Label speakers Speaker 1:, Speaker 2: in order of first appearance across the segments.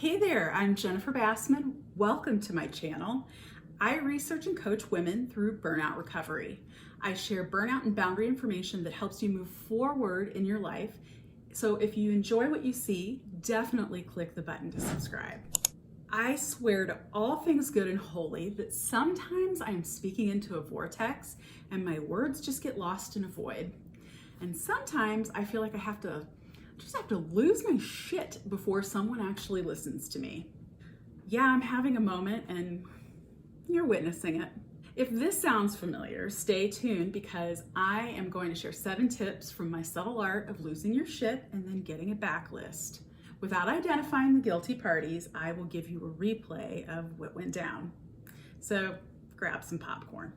Speaker 1: Hey there, I'm Jennifer Bassman. Welcome to my channel. I research and coach women through burnout recovery. I share burnout and boundary information that helps you move forward in your life. So if you enjoy what you see, definitely click the button to subscribe. I swear to all things good and holy that sometimes I'm speaking into a vortex and my words just get lost in a void. And sometimes I feel like I just have to lose my shit before someone actually listens to me. Yeah, I'm having a moment and you're witnessing it. If this sounds familiar, stay tuned because I am going to share 7 tips from my subtle art of losing your shit and then getting it back list. Without identifying the guilty parties, I will give you a replay of what went down. So grab some popcorn.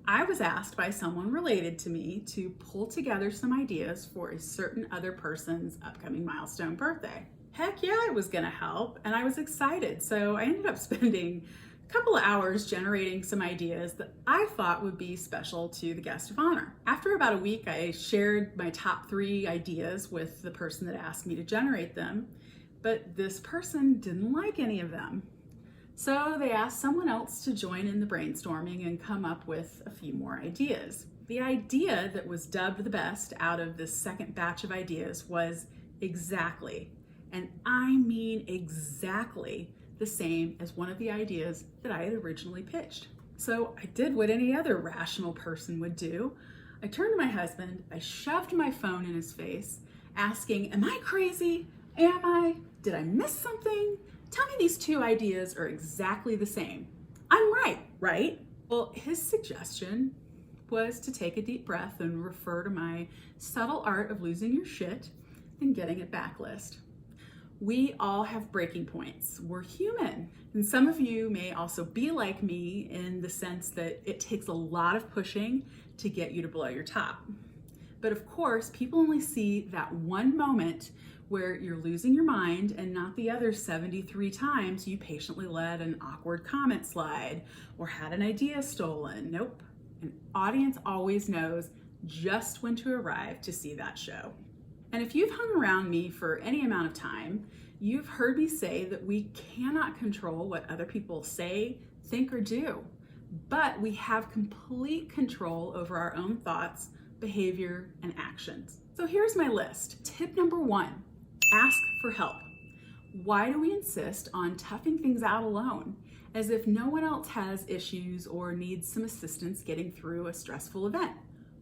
Speaker 1: I was asked by someone related to me to pull together some ideas for a certain other person's upcoming milestone birthday. Heck yeah, it was gonna help, and I was excited. So I ended up spending a couple of hours generating some ideas that I thought would be special to the guest of honor. After about a week, I shared my top 3 ideas with the person that asked me to generate them, but this person didn't like any of them. So they asked someone else to join in the brainstorming and come up with a few more ideas. The idea that was dubbed the best out of this second batch of ideas was exactly, and I mean exactly, the same as one of the ideas that I had originally pitched. So I did what any other rational person would do. I turned to my husband, I shoved my phone in his face, asking, am I crazy? Am I? Did I miss something? Tell me these 2 ideas are exactly the same. I'm right? Well, his suggestion was to take a deep breath and refer to my subtle art of losing your shit and getting it back list. We all have breaking points. We're human. And some of you may also be like me in the sense that it takes a lot of pushing to get you to blow your top. But of course, people only see that one moment where you're losing your mind and not the other 73 times you patiently let an awkward comment slide or had an idea stolen. Nope. An audience always knows just when to arrive to see that show. And if you've hung around me for any amount of time, you've heard me say that we cannot control what other people say, think, or do, but we have complete control over our own thoughts, behavior, and actions. So here's my list. Tip number 1. Ask for help. Why do we insist on toughing things out alone, as if no one else has issues or needs some assistance getting through a stressful event?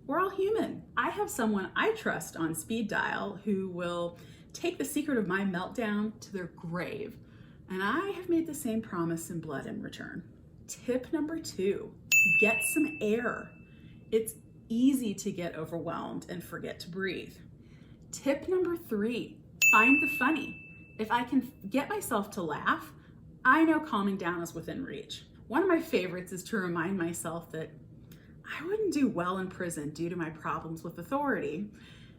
Speaker 1: We're all human. I have someone I trust on speed dial who will take the secret of my meltdown to their grave, and I have made the same promise in blood in return. Tip number 2, get some air. It's easy to get overwhelmed and forget to breathe. Tip number 3, find the funny. If I can get myself to laugh, I know calming down is within reach. One of my favorites is to remind myself that I wouldn't do well in prison due to my problems with authority,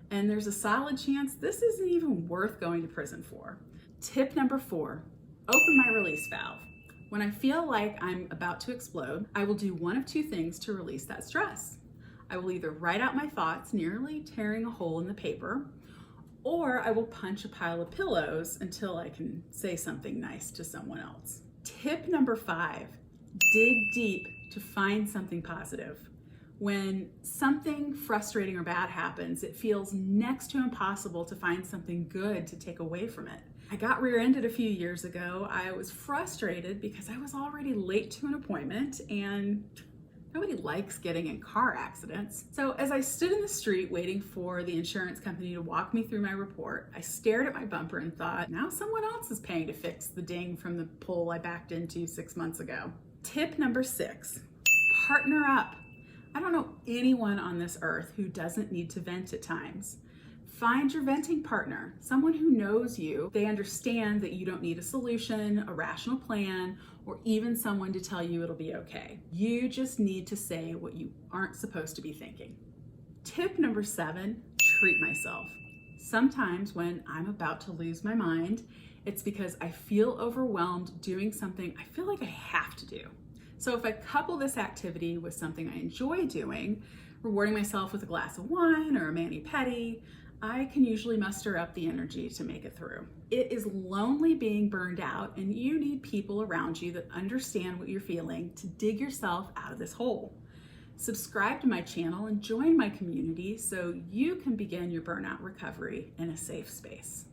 Speaker 1: and there's a solid chance this isn't even worth going to prison for. Tip number 4, open my release valve. When I feel like I'm about to explode, I will do one of 2 things to release that stress. I will either write out my thoughts, nearly tearing a hole in the paper, or I will punch a pile of pillows until I can say something nice to someone else. Tip number 5, dig deep to find something positive. When something frustrating or bad happens, it feels next to impossible to find something good to take away from it. I got rear-ended a few years ago. I was frustrated because I was already late to an appointment and nobody likes getting in car accidents. So as I stood in the street waiting for the insurance company to walk me through my report, I stared at my bumper and thought, now someone else is paying to fix the ding from the pole I backed into 6 months ago. Tip number 6, partner up. I don't know anyone on this earth who doesn't need to vent at times. Find your venting partner, someone who knows you. They understand that you don't need a solution, a rational plan, or even someone to tell you it'll be okay. You just need to say what you aren't supposed to be thinking. Tip number 7, treat myself. Sometimes when I'm about to lose my mind, it's because I feel overwhelmed doing something I feel like I have to do. So if I couple this activity with something I enjoy doing, rewarding myself with a glass of wine or a mani-pedi, I can usually muster up the energy to make it through. It is lonely being burned out, and you need people around you that understand what you're feeling to dig yourself out of this hole. Subscribe to my channel and join my community so you can begin your burnout recovery in a safe space.